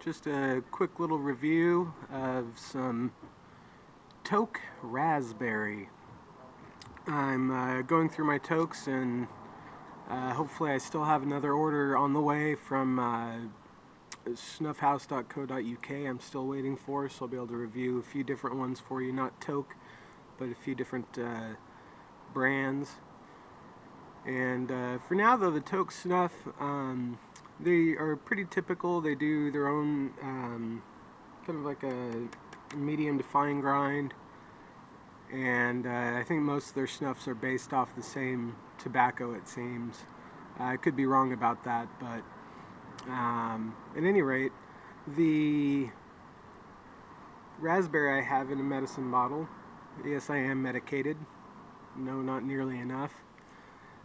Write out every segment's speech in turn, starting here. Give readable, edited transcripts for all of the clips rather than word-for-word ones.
Just a quick little review of some Toque Raspberry. I'm going through my toques, and hopefully I still have another order on the way from snuffhouse.co.uk. I'm still waiting for, so I'll be able to review a few different ones for you. Not Toque, but a few different brands. And for now, though, the Toque Snuff, they are pretty typical. They do their own kind of like a medium to fine grind, and I think most of their snuffs are based off the same tobacco, it seems. I could be wrong about that, but at any rate, the raspberry I have in a medicine bottle. Yes, I am medicated. No, not nearly enough.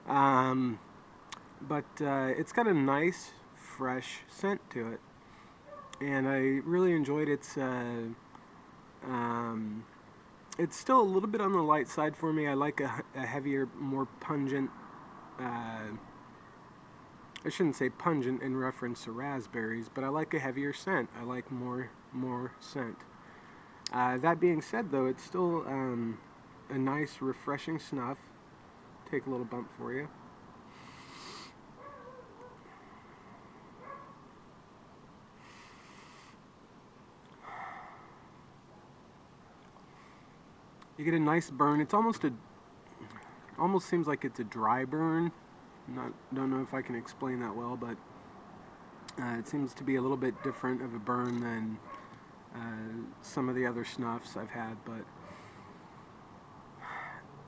But it's got a nice, fresh scent to it, and I really enjoyed its. It's still a little bit on the light side for me. I like a heavier, more pungent. I shouldn't say pungent in reference to raspberries, but I like a heavier scent. I like more scent. That being said, though, it's still a nice, refreshing snuff. Take a little bump for you. You get a nice burn. It's almost seems like it's a dry burn. Don't know if I can explain that well, but it seems to be a little bit different of a burn than some of the other snuffs I've had. But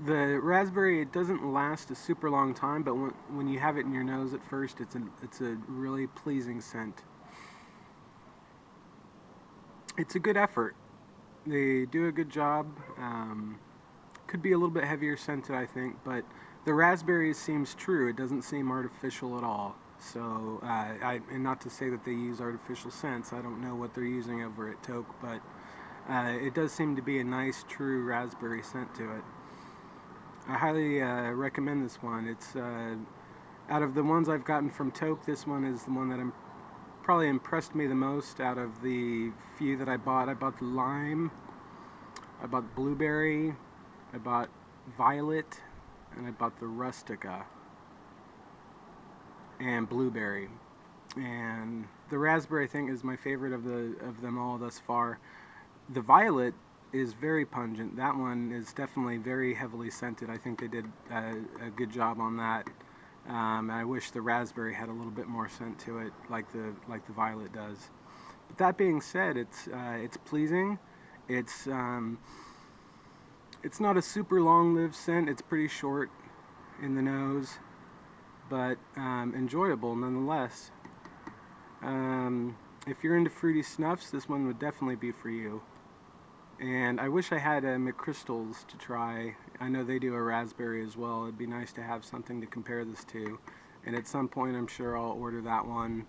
the raspberry, it doesn't last a super long time, but when you have it in your nose at first, it's a really pleasing scent. It's a good effort. They do a good job. Could be a little bit heavier scented, I think, but the raspberry seems true. It doesn't seem artificial at all. So, and not to say that they use artificial scents. I don't know what they're using over at Toque, but it does seem to be a nice, true raspberry scent to it. I highly recommend this one. It's out of the ones I've gotten from Toque, this one is the one that probably impressed me the most out of the few that I bought. I bought the lime, I bought blueberry, I bought violet, and I bought the rustica and blueberry. And the raspberry, I think, is my favorite of them all thus far. The violet is very pungent. That one is definitely very heavily scented. I think they did a good job on that. I wish the raspberry had a little bit more scent to it, like the violet does. But that being said, it's pleasing. It's not a super long-lived scent. It's pretty short in the nose, but enjoyable nonetheless. If you're into fruity snuffs, this one would definitely be for you. And I wish I had McCrystals to try. I know they do a raspberry as well. It'd be nice to have something to compare this to. And at some point, I'm sure I'll order that one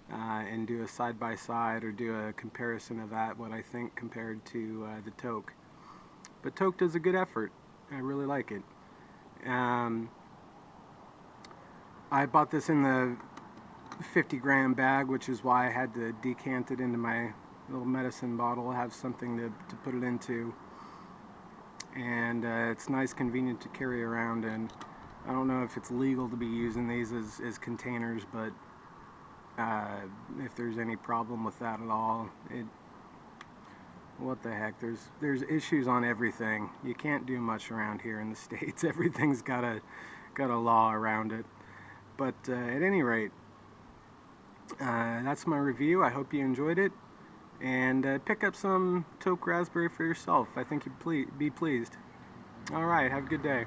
and do a side-by-side or do a comparison of that, what I think compared to the Toque. But Toque does a good effort. I really like it. I bought this in the 50-gram bag, which is why I had to decant it into my little medicine bottle, have something to put it into, and it's nice, convenient to carry around. And I don't know if it's legal to be using these as containers, but if there's any problem with that at all, what the heck, there's issues on everything. You can't do much around here in the States. Everything's got a law around it. But at any rate, that's my review. I hope you enjoyed it. And pick up some Toque Raspberry for yourself. I think you'd be pleased. Alright, have a good day.